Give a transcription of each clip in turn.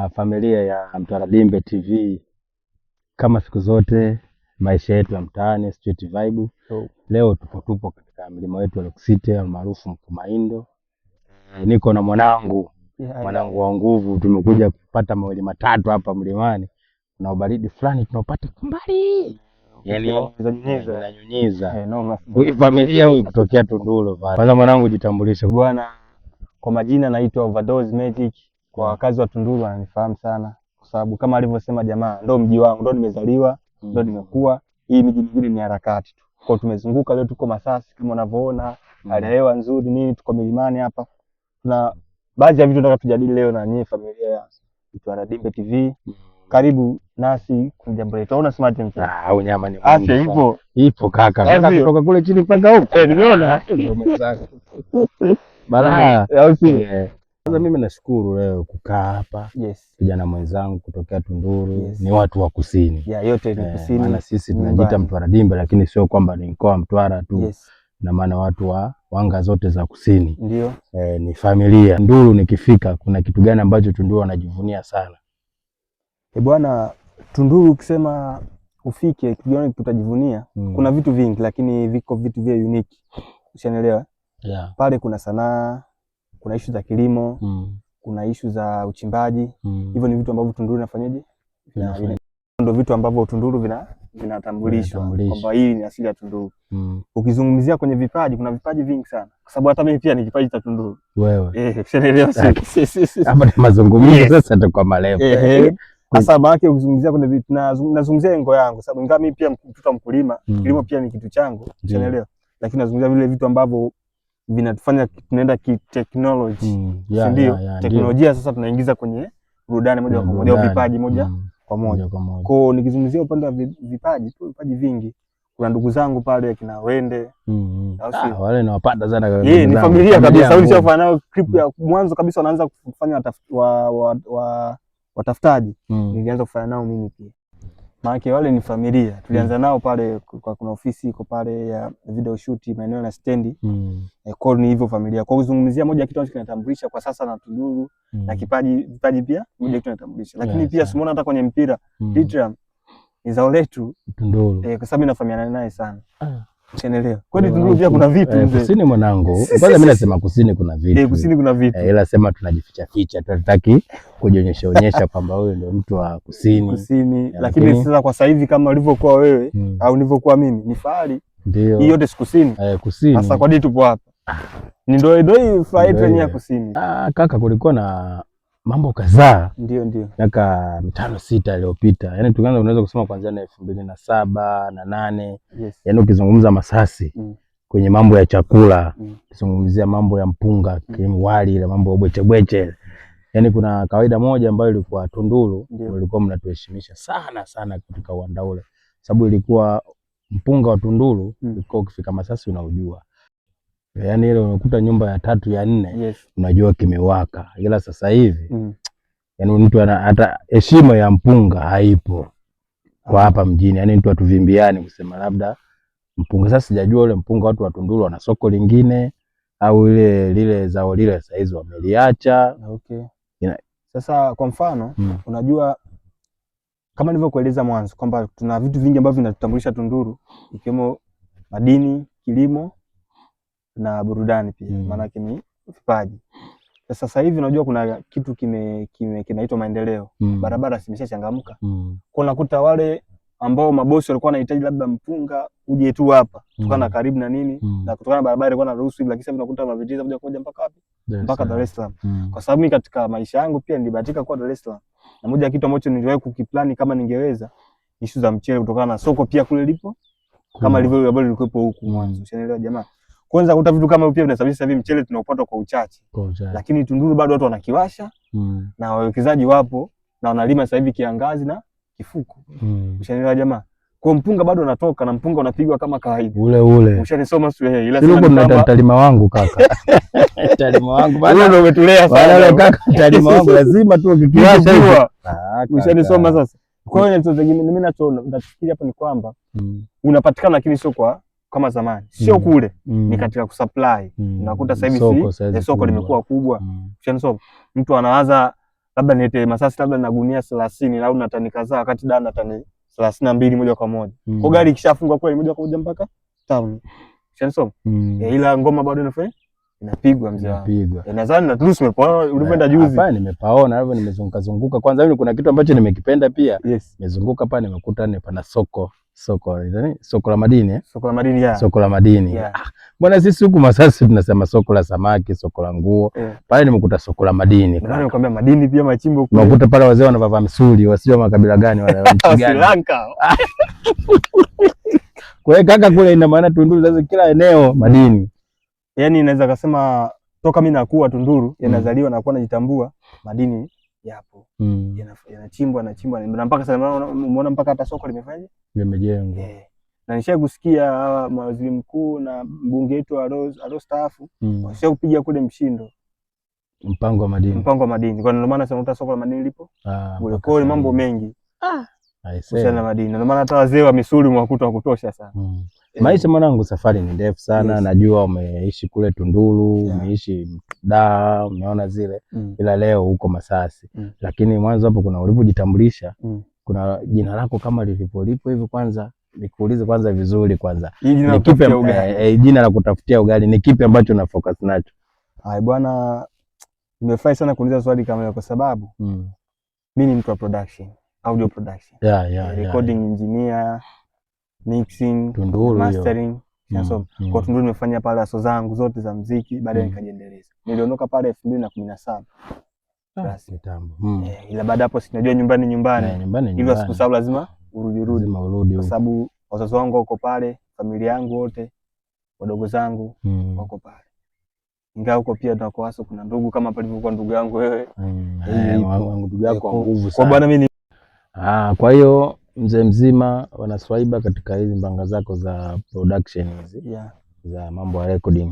Familia ya Mtwara Dimbe TV, kama siku zote maisha yetu ya mtaani street vibe. Leo tupo katika mlima wetu wa Loksite almaarufu Mkumaindo. Niko na mwanangu wa nguvu. Tumekuja kupata mawili matatu hapa mlimani. Kuna ubaridi fulani tunapata mbali. Yaani inanyunyiza. Hii familia huyu kutokea Tunduru pale. Kwanza mwanangu jitambulishe. Bwana, kwa majina naitwa Overdose Magic. Kwa wakazi wa Tunduru wananifahamu sana kwa sababu kama alivyosema jamaa, ndo mji wangu, ndo nimezaliwa, ndo nimekuwa. Hii miji mingine ni harakati tu. Kwa tumezunguka leo, tuko Masasi kama unavyoona, hali ya hewa nzuri nini, tuko milimani hapa. Tuna baadhi ya vitu tunataka tujadili leo na nyinyi familia ya Mtwara Dimbe TV. Karibu nasi kwa jambo letu. Unasemaje mtu? Au nyama ni afya ipo kaka. Kaka kutoka kule chini mpaka huko. Nimeona. Bala. Kwanza mimi nashukuru leo kukaa hapa. Kijana mwenzangu kutokea Tunduru, ni watu wa kusini. Yote ni kusini. Maana sisi tunajiita Mtwara Dimbe, lakini sio kwamba ni mkoa Mtwara tu. Na maana watu wa anga zote za kusini. Ndio. Ni familia. Tunduru nikifika, kuna kitu gani ambacho Tunduru wanajivunia sana? Bwana, Tunduru ukisema ufike kitu gani tutajivunia? Kuna vitu vingi, lakini viko vitu vya unique. Ushanielewa? Pale kuna sanaa, kuna issue za kilimo, kuna issue za uchimbaji. Hivyo ni vitu ambavyo Tunduru inafanyaje? Ndio vitu ambavyo Tunduru vinatambulishwa kwamba hii ni asili ya Tunduru. Ukizungumzia kwenye vipaji, kuna vipaji vingi sana. Kwa sababu hata mimi pia ni kipaji cha Tunduru. Wewe. Ushanielewa sisi. Hapa ni mazungumzo sasa tuko marefu. Sasa baadhi ukizungumzia kwenye vitu nazungumzia lengo yangu, sababu ingawa mimi pia mtoto mkulima, kilimo pia ni kitu changu, unaelewa. Lakini nazungumzia vile vitu ambavyo vinatufanya tunaenda ki-technology. Ndio, teknolojia sasa tunaingiza kwenye burudani moja kwa moja au vipaji moja kwa moja. Kwa nikizungumzia upande wa vipaji, vipaji vingi. Kuna ndugu zangu pale kina Wende. Wale nawapata sana ni familia kabisa. Ulishafanya nao clip ya mwanzo kabisa wanaanza kufanya watafutaji. Nilianza kufanya nao mimi pia. Maana wale ni familia. Tulianza nao pale kwa kuna ofisi iko pale ya video shoot maeneo na stendi. Kwa ni hivyo familia. Kwa kuzungumzia moja kitu ambacho kinatambulisha kwa sasa na Tunduru na vipaji pia moja kitu kinatambulisha. Lakini pia simuona hata kwenye mpira Ditram ni zao letu Tunduru. Kwa sababu ninafahamiana naye sana. Unaelewa? Kwani Tunduru pia kuna vitu mzee. Kusini mwanangu. Kwanza mimi nasema kusini kuna vitu. Kusini kuna vitu. Ila sema tunajificha tunataki kujionyesha kwamba wewe ndio mtu wa kusini. Lakini sasa kwa sasa hivi kama ulivyokuwa wewe au nilivyokuwa mimi ni fahari. Ndio. Hii yote si kusini. Kusini. Sasa kwa nini tupo hapa? Ni ndio hii flight yenyewe ya kusini. Kaka, kulikuwa na mambo kadhaa. Ndio. Miaka 5-6 iliyopita. Yaani tukaanza unaweza kusema kuanzia na 2007 na 8. Yaani ukizungumza Masasi kwenye mambo ya chakula, ukizungumzia mambo ya mpunga, wali, ile mambo ya bweche. Yaani kuna kawaida moja ambayo ilikuwa Tunduru, ilikuwa mnatuheshimisha sana katika uwanda ule. Sababu ilikuwa mpunga wa Tunduru, ulikuwa ukifika Masasi unaujua. Yaani ile unakuta nyumba ya 3 ya 4 unajua kimewaka. Ila sasa hivi yaani mtu hata heshima ya mpunga haipo kwa hapa mjini. Yaani mtu atuvimbiani kusema labda mpunga. Sasa sijajua ule mpunga watu wa Tunduru wana soko lingine au lile zao lile sasa hizo wameliacha. Sasa kwa mfano unajua kama nilivyokueleza mwanzo kwamba tuna vitu vingi ambavyo vinatutambulisha Tunduru ikiwemo madini, kilimo na burudani pia. Maana yake ni vipaji. Sasa hivi unajua kuna kitu kinaitwa maendeleo. Barabara zimeshachangamka. Kwa unakuta wale ambao mabosi walikuwa wanahitaji labda mpunga uje tu hapa kutokana na karibu na nini na kutokana na barabara ilikuwa inaruhusu hivi, lakini sasa unakuta mavitiza moja kwa moja mpaka wapi? Mpaka Dar es Salaam. Kwa sababu mimi katika maisha yangu pia nilibahatika kuwa Dar es Salaam. Na moja ya kitu ambacho niliwahi kukiplani kama ningeweza issue za mchele kutokana na soko pia kule lipo kama ilivyo ambalo lilikuwepo huku mwanzo. Unaelewa jamaa? Kwanza kuta vitu kama pia vinasababisha hivi mchele tunaupata kwa uchache. Lakini Tunduru bado watu wanakiwasha na wawekezaji wapo na wanalima sasa hivi kiangazi na kifuko. Ushanielewa jamaa? Kwa mpunga bado unatoka na mpunga unapigwa kama kawaida. Ule. Ushanisoma sio ila sema ndio talima wangu kaka. Talima wangu bado ndio umetulea sana. Wale kaka talima wangu lazima tu ukikiwasha hivyo. Ushanisoma sasa. Kwa hiyo mimi nafikiri hapa ni kwamba unapatikana lakini sio kwa kama zamani. Sio kule. Ni katika kusupply. Unakuta sasa hivi soko limekuwa kubwa. Ushanisoma. Mtu anawaza labda nilete masasi labda na gunia 30 au na tani kadhaa, wakati da na tani 32 moja kwa moja. Kwa gari ikishafungwa kweli moja kwa moja mpaka town. Shanisoma. Ila ngoma bado inafanya inapigwa mzee wangu. Nadhani na turuhusu umepaona ulipoenda juzi. Hapa nimepaona hivyo, nimezunguka. Kwanza hivi kuna kitu ambacho nimekipenda pia. Nimezunguka hapa nimekuta ni pana soko la madini. Soko la madini ya. Soko la madini. Bwana sisi huku Masasi tunasema soko la samaki, soko la nguo. Pale nimekuta soko la madini. Ndio nimekwambia madini pia machimbo huko. Nimekuta pale wazee wanavaa misuli, wasio makabila gani wale wa nchi gani. Sri Lanka. Kwa hiyo kaka, kule ina maana Tunduru sasa kila eneo madini. Yaani naweza kusema toka mimi nakuwa Tunduru, yanazaliwa na kuwa najitambua, madini yapo. Yanachimbwa na mpaka sasa umeona mpaka hata soko limejengwa. Na nisha kusikia mawaziri mkuu na mbunge wetu alostaafu washa kupiga kule Mshindo mpango wa madini. Kwa ndio maana sasa soko la madini lipo. Kwa mambo mengi. Kuhusiana madini. Ndio maana hata wazee wa misuli mwakuta wa kutosha sana. Maisha mwanangu, safari ni ndefu sana. Najua umeishi kule Tunduru, umeishi Dar, umeona zile. Ila leo huko Masasi. Lakini mwanzo hapo kuna ulipojitambulisha, kuna jina lako kama lilipo hivi. Kwanza nikuulize kwanza vizuri kwanza. Ni kipi jina la kutafutia ugali ni kipi ambacho una focus nacho? Bwana, nimefurahi sana kuuliza swali kama hilo kwa sababu mimi ni mtu wa production, audio production. Recording engineer, mixing, Tunduru, mastering. Kwa Tunduru nimefanya pale aso zangu zote za muziki, baadaye nikajiendeleza. Niliondoka pale 2017. Basi kitambo. Ila baada hapo sinajua nyumbani. Hivyo siku sababu lazima urudi kwa sababu wazazi wangu wako pale, familia yangu wote, wadogo zangu wako pale. Ingawa huko pia tunako hasa kuna ndugu kama palivyokuwa ndugu yangu wewe. Ndugu yako wa nguvu sana. Kwa bwana mimi kwa hiyo mzee mzima wanaswaiba katika hizi mbanga zako za production hizi. Za mambo ya recording.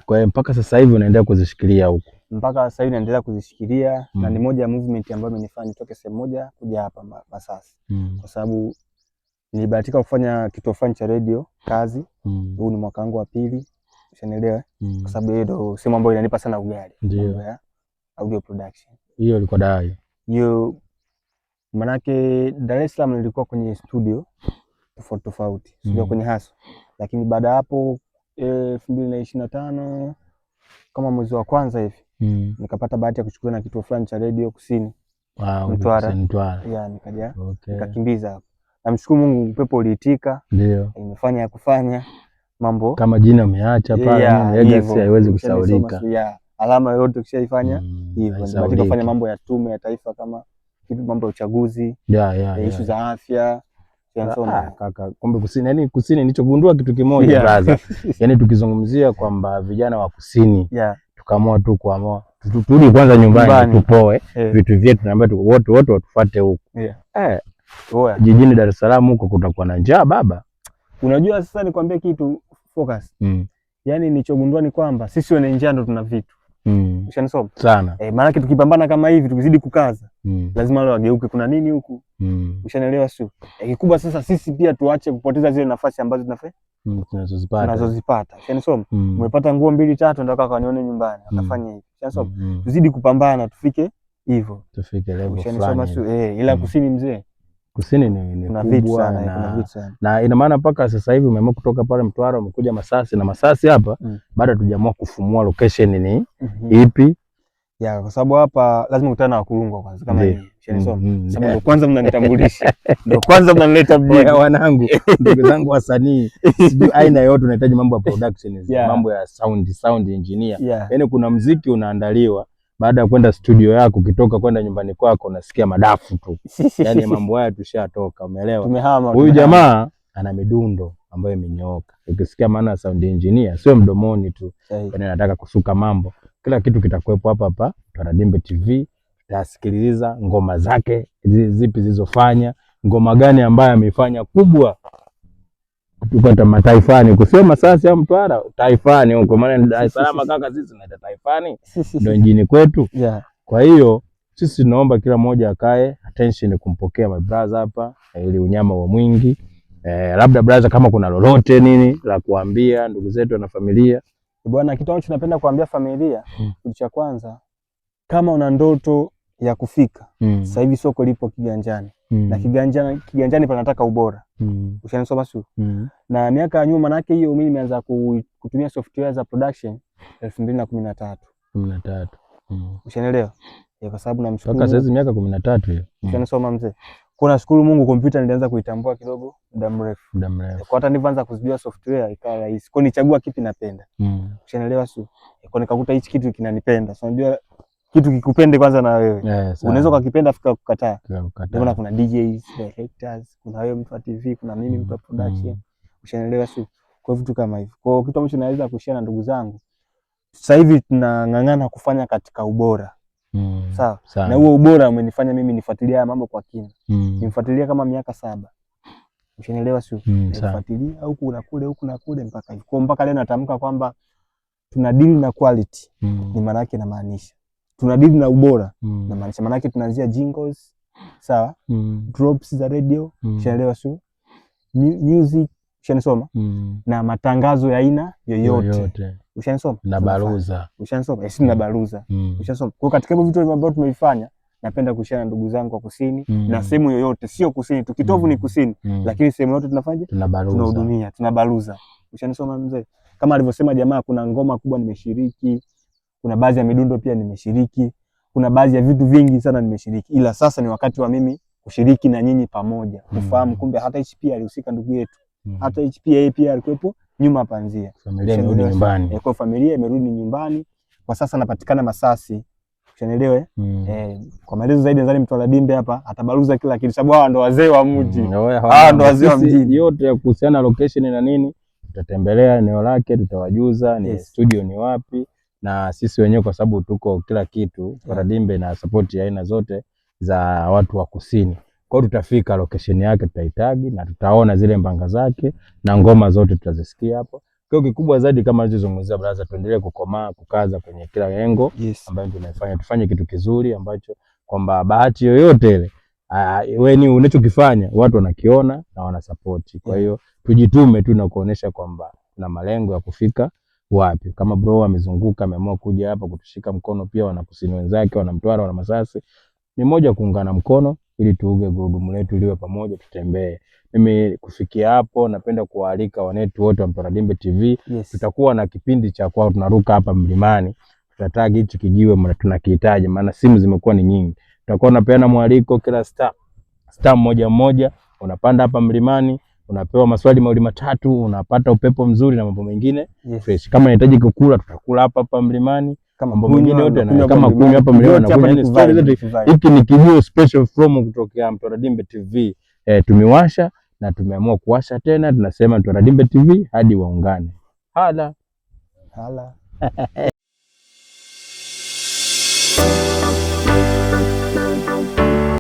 Kwa hiyo mpaka sasa hivi unaendelea kuzishikilia huko. Mpaka sasa hivi naendelea kuzishikilia na ni moja ya movement ambayo imenifanya nitoke sehemu moja kuja hapa Masasi. Kwa sababu nilibahatika kufanya kituo fulani cha radio kazi. Huu ni mwaka wangu wa pili. Ushanielewa? Kwa sababu hiyo ndio sehemu ambayo inanipa sana ugali. Ndio. Audio production. Hiyo ilikuwa Dar. Hiyo manake Dar es Salaam nilikuwa kwenye studio tofauti. Studio kwenye haso. Lakini baada hapo 2025 kama mwezi wa kwanza hivi nikapata bahati ya kuchukua na kituo fulani cha radio kusini. Mtwara. Nikaja nikakimbiza hapo. Namshukuru Mungu, upepo uliitika. Ndio. Imefanya kufanya mambo kama jina umeacha pale, legacy haiwezi kusahaulika. Alama yote ukishaifanya hivyo. Nimebahatika kufanya mambo ya tume ya taifa kama kitu mambo ya uchaguzi, issue za afya. Kaka, kumbe kusini nilichogundua kitu kimoja brother. Yaani tukizungumzia kwamba vijana wa kusini tukaamua turudi kwanza nyumbani tupoe vitu vyetu na ambaye wote watufuate huko. Jijini Dar es Salaam huko kutakuwa na njaa baba. Unajua sasa nikwambie kitu focus. Yaani nilichogundua ni kwamba sisi wenye njaa ndo tuna vitu. Ushanisoma? Sana. Maana tukipambana kama hivi tukizidi kukaza, lazima wale wageuke kuna nini huku. Ushanielewa sio? Kikubwa sasa sisi pia tuache kupoteza zile nafasi ambazo tunazozipata. Ushanisoma? Umepata nguo 2-3 ndio kaka wanione nyumbani. Watafanya hivi. Ushanisoma? Tuzidi kupambana tufike hivyo. Tufike level fulani. Ushanisoma sio? Ila kusini mzee. Kusini ni kubwa na ina maana mpaka sasa hivi umeamua kutoka pale Mtwara umekuja Masasi na Masasi hapa baada tujaamua kufumua location ni ipi? Kwa sababu hapa lazima ukutane na wakulungwa kwanza kama hivi. Ushanisoma? Sababu ndio kwanza mnanitambulisha. Ndio kwanza mnanileta mjini wanangu, ndugu zangu wasanii. Sijui aina yote unahitaji mambo ya production, mambo ya sound engineer. Yaani kuna muziki unaandaliwa baada ya kwenda studio yako, ukitoka kwenda nyumbani kwako unasikia madafu tu. Yaani mambo haya tushatoka, umeelewa? Huyu jamaa ana midundo ambayo imenyooka. Ukisikia maana sound engineer sio mdomoni tu. Yaani anataka kusuka mambo. Kila kitu kitakuwepo hapa Taradimbe TV. Tutasikiliza ngoma zake zipi zilizofanya, ngoma gani ambayo amefanya kubwa kupata mataifani, kusema Masasi au Mtwara taifani huko, maana Dar es Salaam kaka sisi tunaita taifani ndio injini kwetu. Kwa hiyo sisi tunaomba kila mmoja akae attention kumpokea my brother hapa ili unyama wa mwingi. Labda brother kama kuna lolote nini la kuambia ndugu zetu na familia. Bwana, kitu ambacho napenda kuambia familia, kitu cha kwanza, kama una ndoto ya kufika. Sasa hivi soko lipo kiganjani. Na kiganjani panataka ubora. Ushanisoma sio? Na miaka ya nyuma manake hiyo mimi nimeanza kutumia software za production 2013. 13. Ushanielewa? Kwa sababu namshukuru. Mpaka sasa miaka 13 hiyo. Ushanisoma mzee. Kwa nashukuru Mungu kompyuta nilianza kuitambua kidogo muda mrefu. Kwa hata nilianza kuzijua software ikawa rahisi. Kwa nichagua kipi napenda. Ushanielewa sio? Kwa nikakuta hichi kitu kinanipenda. So unajua kitu kikupende kwanza na wewe. Unaweza ukakipenda fika kukataa. Ndio kuna DJs, directors, kuna wewe mtu wa TV, kuna mimi mtu wa production. Ushanielewa sio? Kwa vitu kama hivyo. Kwa kitu ambacho naweza kushare na ndugu zangu. Sasa hivi tunang'ang'ana kufanya katika ubora. Sawa. Na huo ubora umenifanya mimi nifuatilie haya mambo kwa kina. Nimefuatilia kama miaka 7. Ushanielewa sio? Nimefuatilia huku na kule mpaka hivi. Kwa mpaka leo natamka kwamba tuna deal na quality. Ni maana yake inamaanisha tuna deal na ubora. Na maana yake tunaanzia jingles, sawa? Drops za radio, ushanielewa sio? Music, ushanisoma? Na matangazo ya aina yoyote. Ushanisoma? Na baruza. Ushanisoma? Sisi na baruza. Ushanisoma? Kwa katika hivyo vitu ambavyo tumeifanya, napenda kushare na ndugu zangu wa kusini na sehemu yoyote, sio kusini tu. Kitovu ni kusini, lakini sehemu yote tunafanya tunahudumia, tunabaruza. Ushanisoma mzee? Kama alivyosema jamaa, kuna ngoma kubwa nimeshiriki, kuna baadhi ya midundo pia nimeshiriki, kuna baadhi ya vitu vingi sana nimeshiriki. Ila sasa ni wakati wa mimi kushiriki na nyinyi pamoja. Kufahamu kumbe hata HP alihusika ndugu yetu. Hata HP pia alikuwepo nyuma panzia. Familia imerudi nyumbani. Kwa familia imerudi nyumbani. Kwa sasa napatikana Masasi. Ushanielewa? Kwa maelezo zaidi nadhani Mtwara Dimbe hapa atabaruza kila kitu sababu hawa ndo wazee wa mji. Hawa ndo wazee wa mji. Yote ya kuhusiana na location na nini, tutatembelea eneo lake, tutawajuza ni studio ni wapi, na sisi wenyewe kwa sababu tuko kila kitu Mtwara Dimbe na support ya aina zote za watu wa kusini. Kwa hiyo tutafika location yake, tutahitaji na tutaona zile mbanga zake na ngoma zote tutazisikia hapo. Kwa hiyo kikubwa zaidi kama alizozungumzia brother, tuendelee kukomaa kukaza kwenye kila lengo ambayo tunafanya, tufanye kitu kizuri ambacho kwamba bahati yoyote ile wewe ni unachokifanya watu wanakiona na wanasupport. Kwa hiyo tujitume tu na kuonesha kwamba na malengo ya kufika wapi. Kama bro amezunguka ameamua kuja hapa kutushika mkono, pia wana kusini wenzake, wana Mtwara, wana Masasi, ni moja kuungana mkono ili tuuge gurudumu letu liwe pamoja, tutembee. Mimi kufikia hapo napenda kuwaalika wanetu wote wa Mtwara Dimbe TV. Tutakuwa na kipindi cha kwao tunaruka hapa mlimani. Tutatagi hichi kijiwe tunakihitaji maana simu zimekuwa ni nyingi. Tutakuwa napeana mwaliko kila star mmoja unapanda hapa mlimani, unapewa maswali mawili matatu, unapata upepo mzuri na mambo mengine fresh. Kama unahitaji kukula tutakula hapa mlimani. Kama mambo mengine yote na kama kunywa hapa mlimani na kunywa story zote. Hiki ni kijiwe special from kutoka Mtwara Dimbe TV. Tumewasha na tumeamua kuwasha tena, tunasema Mtwara Dimbe TV hadi waungane. Hala.